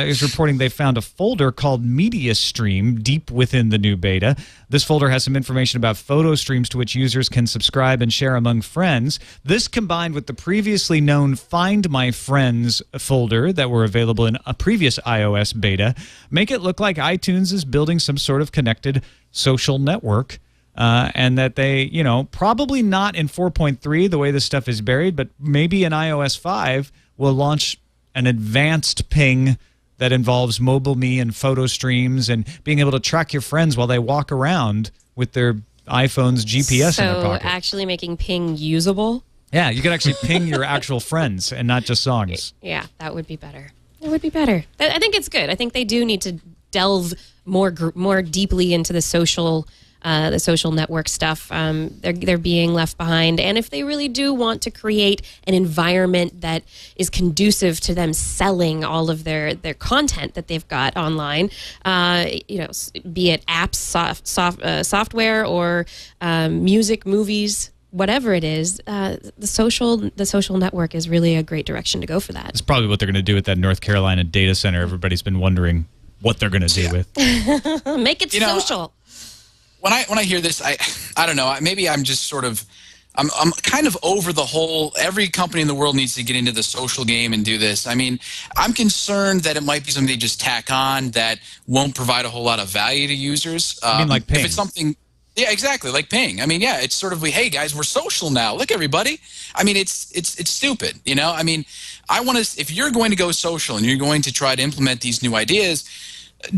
Speaker 1: is reporting they found a folder called Media Stream deep within the new beta. This folder has some information about photo streams to which users can subscribe and share among friends. This combined with the previously known Find My Friends folder that were available in a previous iOS beta make it look like iTunes is building some sort of connected social network. And that they, probably not in 4.3 the way this stuff is buried, but maybe in iOS 5 will launch an advanced ping that involves MobileMe and photo streams and being able to track your friends while they walk around with their iPhone's GPS in their pocket.
Speaker 7: So actually making ping usable?
Speaker 1: Yeah, you could actually ping your actual friends and not just songs.
Speaker 7: Yeah, that would be better. It would be better. I think it's good. I think they do need to delve more deeply into the social the social network stuff. They're being left behind. And if they really do want to create an environment that is conducive to them selling all of their content that they've got online, be it apps, software, or music, movies, whatever it is, the social network is really a great direction to go for that.
Speaker 1: It's probably what they're going to do at that North Carolina data center. Everybody's been wondering what they're going to do with.
Speaker 7: Make it social.
Speaker 5: When I hear this, I don't know. Maybe I'm just sort of I'm kind of over the whole. Every company in the world needs to get into the social game and do this. I mean, I'm concerned that it might be something they just tack on that won't provide a whole lot of value to users.
Speaker 1: I mean, like Ping.
Speaker 5: If it's something. Yeah, exactly. Like Ping. I mean, yeah, it's sort of like, hey guys, we're social now. Look, everybody. I mean, it's stupid. You know. I mean, I want to. If you're going to go social and you're going to try to implement these new ideas,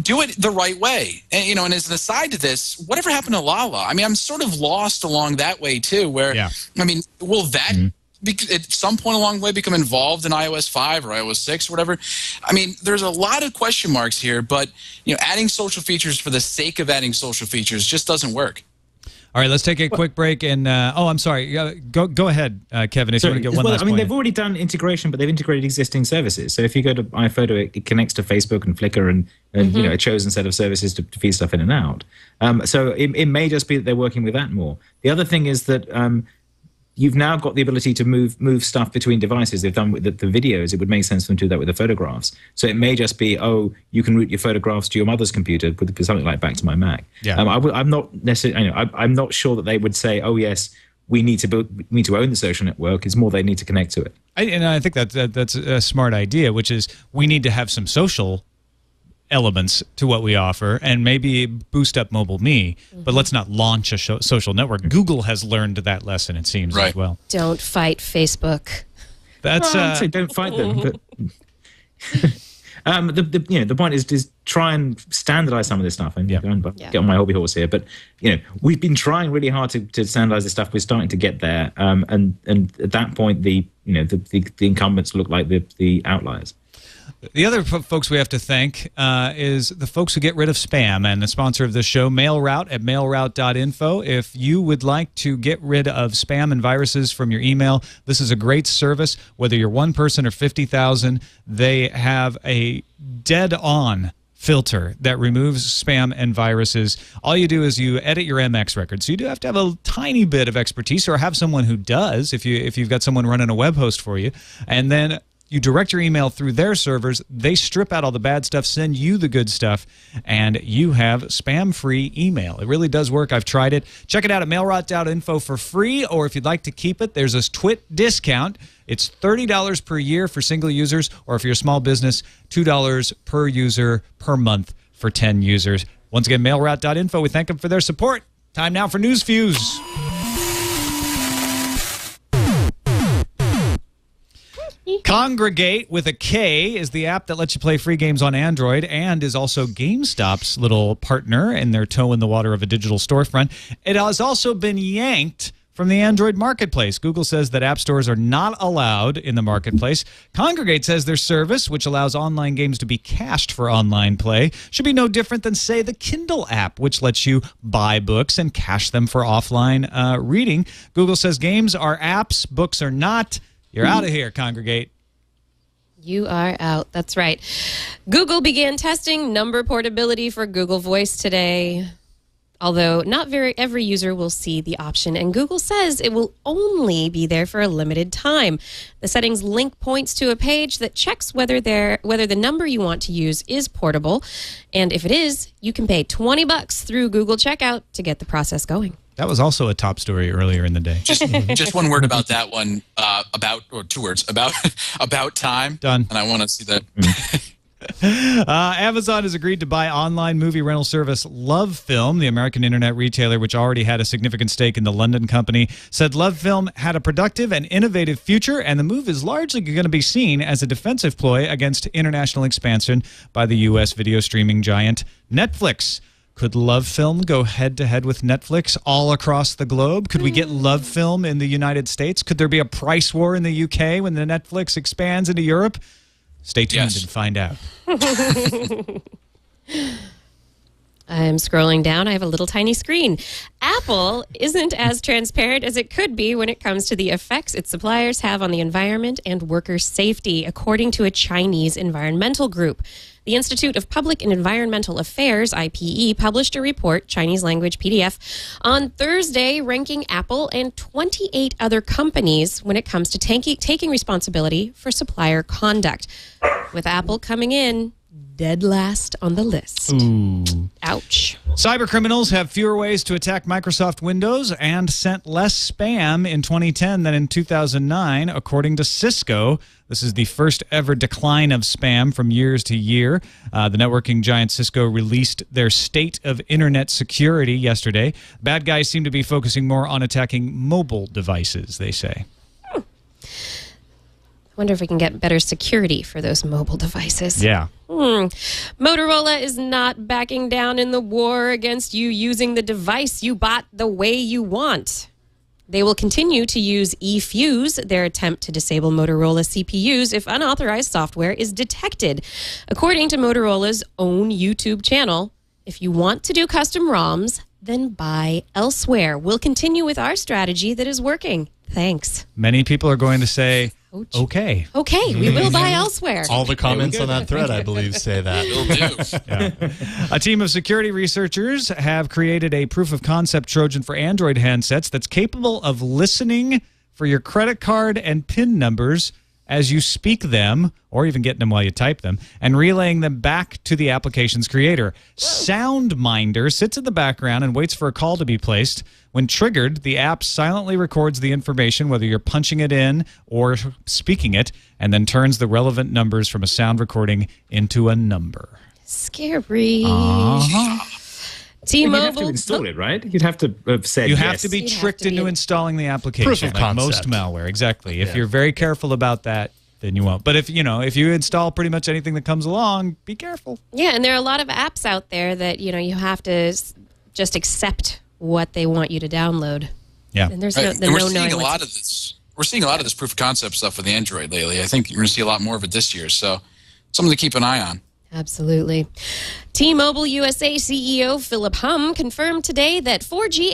Speaker 5: do it the right way. And and as an aside to this, whatever happened to Lala? I mean, I'm sort of lost along that way too. Where I mean, will that at some point along the way become involved in iOS 5 or iOS 6 or whatever? I mean, there's a lot of question marks here. But adding social features for the sake of adding social features just doesn't work. All
Speaker 1: right, let's take a quick break. And I'm sorry. Go ahead, Kevin, if you want to get one last point.
Speaker 8: I mean, they've already done integration, but they've integrated existing services. So if you go to iPhoto, it connects to Facebook and Flickr and a chosen set of services to feed stuff in and out. So it may just be that they're working with that more. The other thing is that you've now got the ability to move stuff between devices. They've done with the videos. It would make sense for them to do that with the photographs. So it may just be, you can route your photographs to your mother's computer with something like Back to My Mac.
Speaker 1: Yeah.
Speaker 8: I'm not necessarily. I'm not sure that they would say, yes, we need to own the social network. It's more they need to connect to it.
Speaker 1: I think that's a smart idea, which is we need to have some social elements to what we offer and maybe boost up mobile me, but let's not launch a social network. Google has learned that lesson, it seems, as well.
Speaker 7: Don't fight Facebook.
Speaker 1: That's
Speaker 8: I'd say don't fight them, but the point is try and standardize some of this stuff and get on my hobby horse here. But we've been trying really hard to standardize this stuff. We're starting to get there, and at that point the incumbents look like the outliers.
Speaker 1: The other folks we have to thank is the folks who get rid of spam, and the sponsor of this show, MailRoute at mailroute.info. If you would like to get rid of spam and viruses from your email, this is a great service. Whether you're one person or 50,000, they have a dead-on filter that removes spam and viruses. All you do is you edit your MX record. So you do have to have a tiny bit of expertise, or have someone who does, if you've got someone running a web host for you, and then you direct your email through their servers. They strip out all the bad stuff, send you the good stuff, and you have spam-free email. It really does work. I've tried it. Check it out at mailroute.info for free, or if you'd like to keep it, there's this TWiT discount. It's $30 per year for single users, or if you're a small business, $2 per user per month for 10 users. Once again, mailroute.info. We thank them for their support. Time now for News Fuse. Congregate with a K is the app that lets you play free games on Android and is also GameStop's little partner in their toe in the water of a digital storefront. It has also been yanked from the Android marketplace. Google says that app stores are not allowed in the marketplace. Congregate says their service, which allows online games to be cached for online play, should be no different than, say, the Kindle app, which lets you buy books and cache them for offline reading. Google says games are apps, books are not. You're out of here, Congregate.
Speaker 7: You are out. That's right. Google began testing number portability for Google Voice today, although not every user will see the option, and Google says it will only be there for a limited time. The settings link points to a page that checks whether the number you want to use is portable, and if it is, you can pay $20 through Google Checkout to get the process going.
Speaker 1: That was also a top story earlier in the day.
Speaker 5: Just one word about that one. Or two words about time.
Speaker 1: Done.
Speaker 5: And I want to see that.
Speaker 1: Amazon has agreed to buy online movie rental service LoveFilm. The American internet retailer, which already had a significant stake in the London company, said LoveFilm had a productive and innovative future, and the move is largely going to be seen as a defensive ploy against international expansion by the U.S. video streaming giant Netflix. Could LoveFilm go head-to-head with Netflix all across the globe? Could we get LoveFilm in the United States? Could there be a price war in the UK when the Netflix expands into Europe? Stay tuned and find out.
Speaker 7: I'm scrolling down. I have a little tiny screen. Apple isn't as transparent as it could be when it comes to the effects its suppliers have on the environment and worker safety, according to a Chinese environmental group. The Institute of Public and Environmental Affairs, IPE, published a report, Chinese language PDF, on Thursday ranking Apple and 28 other companies when it comes to taking responsibility for supplier conduct, with Apple coming in dead last on the list.
Speaker 1: Ooh.
Speaker 7: Ouch.
Speaker 1: Cyber criminals have fewer ways to attack Microsoft Windows and sent less spam in 2010 than in 2009, according to Cisco. This is the first ever decline of spam from years to year. The networking giant Cisco released their State of Internet Security yesterday. Bad guys seem to be focusing more on attacking mobile devices, they say.
Speaker 7: Wonder if we can get better security for those mobile devices.
Speaker 1: Yeah.
Speaker 7: Motorola is not backing down in the war against you using the device you bought the way you want. They will continue to use eFuse, their attempt to disable Motorola CPUs if unauthorized software is detected. According to Motorola's own YouTube channel, if you want to do custom ROMs, then buy elsewhere. We'll continue with our strategy that is working. Thanks.
Speaker 1: Many people are going to say, okay.
Speaker 7: Okay, we will buy elsewhere.
Speaker 6: All the comments on that thread, I believe, say that.
Speaker 1: Yeah. A team of security researchers have created a proof of concept Trojan for Android handsets that's capable of listening for your credit card and PIN numbers as you speak them, or even getting them while you type them, and relaying them back to the application's creator. SoundMinder sits in the background and waits for a call to be placed. When triggered, the app silently records the information, whether you're punching it in or speaking it, and then turns the relevant numbers from a sound recording into a number.
Speaker 7: Scary.
Speaker 8: You'd
Speaker 7: T-Mobile.
Speaker 8: have to install it, right? You'd have to have said
Speaker 1: You
Speaker 8: yes.
Speaker 1: have to be tricked into installing the application,
Speaker 6: Proof of
Speaker 1: like most
Speaker 6: concept.
Speaker 1: malware. Exactly. If you're very careful about that, then you won't. But if you install pretty much anything that comes along, be careful.
Speaker 7: Yeah, and there are a lot of apps out there that, you have to just accept what they want you to download.
Speaker 1: Yeah.
Speaker 7: And there's
Speaker 5: And
Speaker 7: no
Speaker 5: we're
Speaker 7: knowing
Speaker 5: seeing a
Speaker 7: what's-
Speaker 5: lot of this. We're seeing a lot of this proof of concept stuff with Android lately. I think you're going to see a lot more of it this year. So something to keep an eye on.
Speaker 7: Absolutely. T-Mobile USA CEO Philip Hum confirmed today that 4G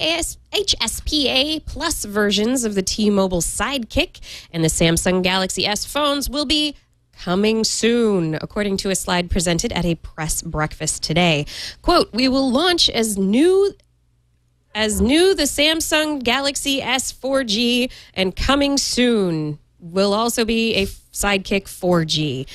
Speaker 7: HSPA Plus versions of the T-Mobile Sidekick and the Samsung Galaxy S phones will be coming soon, according to a slide presented at a press breakfast today. Quote, "We will launch as new the Samsung Galaxy S 4G, and coming soon will also be a Sidekick 4G.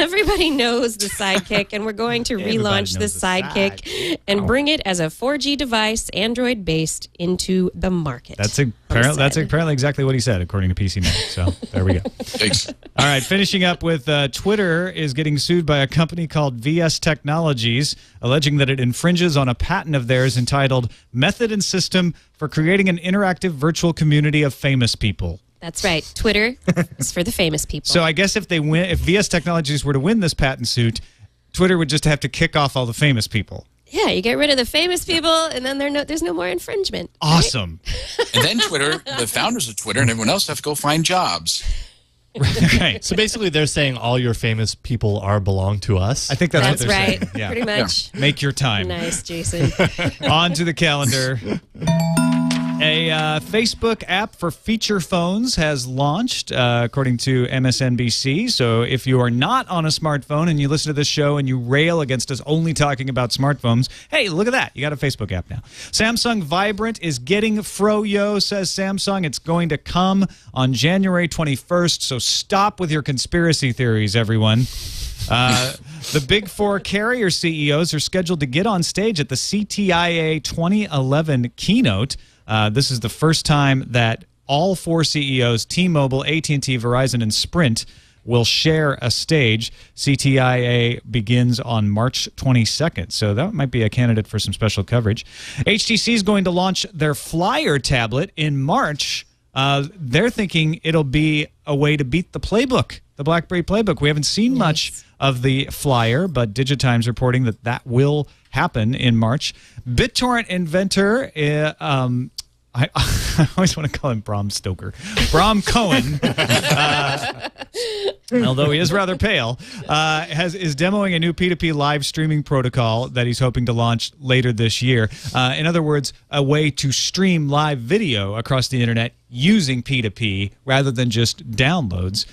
Speaker 7: Everybody knows the Sidekick, and we're going to relaunch the Sidekick and bring it as a 4G device, Android-based, into the market."
Speaker 1: That's apparently exactly what he said, according to PC Mag. So there we go.
Speaker 5: Thanks.
Speaker 1: All right, finishing up with Twitter is getting sued by a company called VS Technologies, alleging that it infringes on a patent of theirs entitled Method and System for Creating an Interactive Virtual Community of Famous People.
Speaker 7: That's right. Twitter is for the famous people.
Speaker 1: So I guess if VS Technologies were to win this patent suit, Twitter would just have to kick off all the famous people.
Speaker 7: Yeah, you get rid of the famous people, and then there's no more infringement.
Speaker 1: Awesome.
Speaker 5: And then Twitter, the founders of Twitter and everyone else have to go find jobs.
Speaker 1: Right.
Speaker 6: So basically, they're saying all your famous people belong to us.
Speaker 1: I think that's what
Speaker 7: That's
Speaker 1: they're
Speaker 7: right.
Speaker 1: saying. Yeah.
Speaker 7: Pretty much.
Speaker 1: Make your time.
Speaker 7: Nice, Jason.
Speaker 1: On to the calendar. A Facebook app for feature phones has launched, according to MSNBC. So if you are not on a smartphone and you listen to this show and you rail against us only talking about smartphones, hey, look at that. You got a Facebook app now. Samsung Vibrant is getting Froyo, says Samsung. It's going to come on January 21st. So stop with your conspiracy theories, everyone. The Big Four carrier CEOs are scheduled to get on stage at the CTIA 2011 keynote. This is the first time that all four CEOs, T-Mobile, AT&T, Verizon, and Sprint, will share a stage. CTIA begins on March 22nd, so that might be a candidate for some special coverage. HTC is going to launch their Flyer tablet in March. They're thinking it'll be a way to beat the playbook, the BlackBerry playbook. We haven't seen much of the Flyer, but Digitime's reporting that will happen in March. BitTorrent inventor, I always want to call him Bram Stoker. Bram Cohen although he is rather pale, is demoing a new P2P live streaming protocol that he's hoping to launch later this year. In other words, a way to stream live video across the internet using P2P rather than just downloads.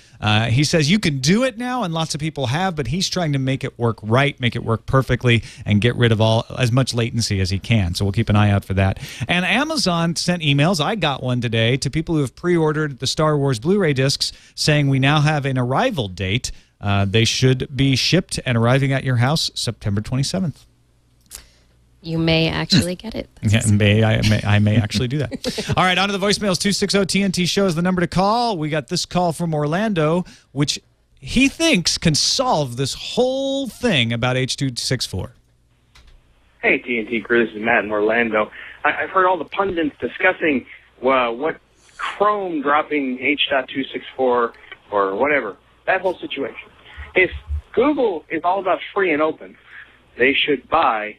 Speaker 1: He says you can do it now, and lots of people have, but he's trying to make it work right, make it work perfectly, and get rid of as much latency as he can. So we'll keep an eye out for that. And Amazon sent emails, I got one today, to people who have pre-ordered the Star Wars Blu-ray discs saying we now have an arrival date. They should be shipped and arriving at your house September 27th.
Speaker 7: You may actually get it.
Speaker 1: Yeah, I may actually do that. All right, on to the voicemails. 260-TNT show is the number to call. We got this call from Orlando, which he thinks can solve this whole thing about H.264.
Speaker 9: Hey, TNT crew, this is Matt in Orlando. I've heard all the pundits discussing what Chrome dropping H.264 or whatever, that whole situation. If Google is all about free and open, they should buy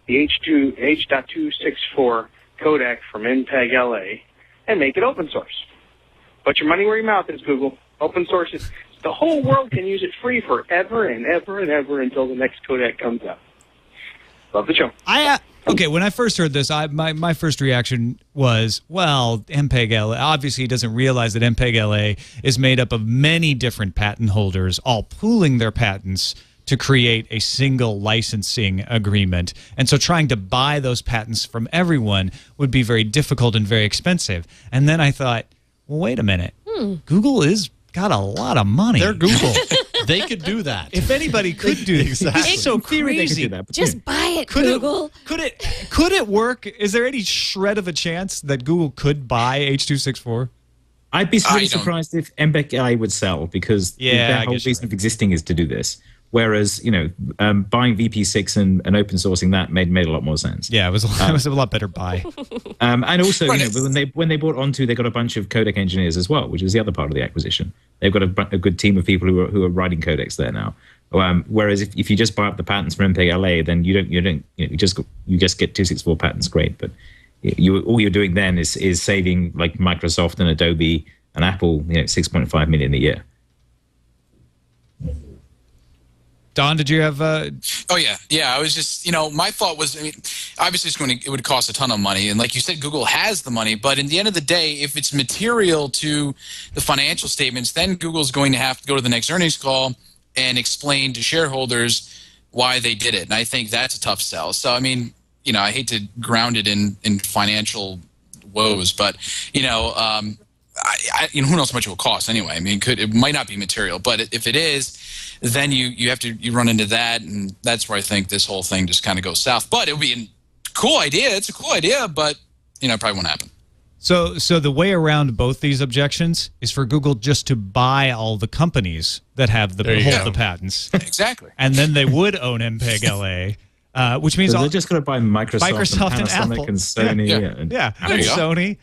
Speaker 9: the H.264 codec from MPEG LA and make it open source. Put your money where your mouth is, Google. Open source it. The whole world can use it free forever and ever and ever until the next codec comes out. Love the show.
Speaker 1: Okay, when I first heard this, my first reaction was, well, MPEG LA, obviously he doesn't realize that MPEG LA is made up of many different patent holders all pooling their patents to create a single licensing agreement. And so trying to buy those patents from everyone would be very difficult and very expensive. And then I thought, well, wait a minute. Google is got a lot of money.
Speaker 6: They're Google. They could do that.
Speaker 1: If anybody could do that.
Speaker 6: Exactly.
Speaker 1: It's so crazy.
Speaker 7: Just buy it, Google.
Speaker 1: Could it work? Is there any shred of a chance that Google could buy H.264?
Speaker 8: I'd be really surprised if MPEG LA would sell, because their whole reason of existing is to do this. Whereas, buying VP6 and open sourcing that made a lot more sense.
Speaker 1: Yeah, it was a lot better buy.
Speaker 8: And also, when they bought Onto, they got a bunch of codec engineers as well, which is the other part of the acquisition. They've got a good team of people who are writing codecs there now. Whereas if you just buy up the patents from MPEG LA, then you just get 264 patents. Great, but all you're doing then is saving like Microsoft and Adobe and Apple, $6.5 million a year.
Speaker 1: Don, did you have?
Speaker 5: Oh yeah. I was just, my thought was, obviously it would cost a ton of money, and like you said, Google has the money. But in the end of the day, if it's material to the financial statements, then Google's going to have to go to the next earnings call and explain to shareholders why they did it. And I think that's a tough sell. So I hate to ground it in financial woes, but who knows how much it will cost anyway. It might not be material, but if it is, then you run into that, and that's where I think this whole thing just kind of goes south. But it would be a cool idea. It's a cool idea, but it probably won't happen.
Speaker 1: So the way around both these objections is for Google just to buy all the companies that have the patents.
Speaker 5: Exactly.
Speaker 1: And then they would own MPEG LA. Which means
Speaker 8: they're just going to buy Microsoft and Apple
Speaker 1: and
Speaker 8: Sony.
Speaker 1: Yeah. And Sony.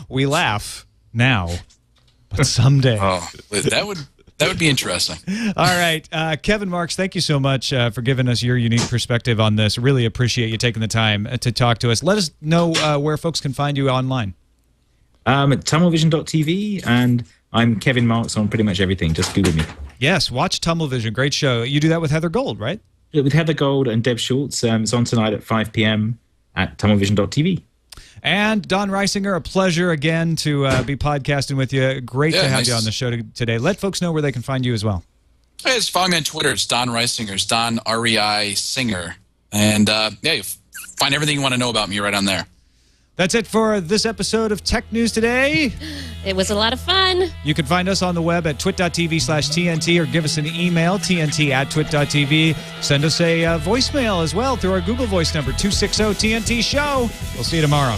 Speaker 1: We laugh now, but someday.
Speaker 5: Oh, that would be interesting.
Speaker 1: All right, Kevin Marks, thank you so much for giving us your unique perspective on this. Really appreciate you taking the time to talk to us. Let us know where folks can find you online.
Speaker 8: At tunnelvision.tv, and I'm Kevin Marks on pretty much everything. Just Google me.
Speaker 1: Yes, watch Tunnelvision. Great show. You do that with Heather Gold, right?
Speaker 8: With Heather Gold and Deb Schultz. It's on tonight at 5 p.m. at tunnelvision.tv.
Speaker 1: And Don Reisinger, a pleasure again to be podcasting with you. Great to have you on the show today. Let folks know where they can find you as well.
Speaker 5: Hey, just follow me on Twitter. It's Don Reisinger. It's Don R-E-I Singer. And you find everything you want to know about me right on there.
Speaker 1: That's it for this episode of Tech News Today.
Speaker 7: It was a lot of fun.
Speaker 1: You can find us on the web at twit.tv/TNT or give us an email, tnt@twit.tv. Send us a voicemail as well through our Google Voice number, 260-TNT-SHOW. We'll see you tomorrow.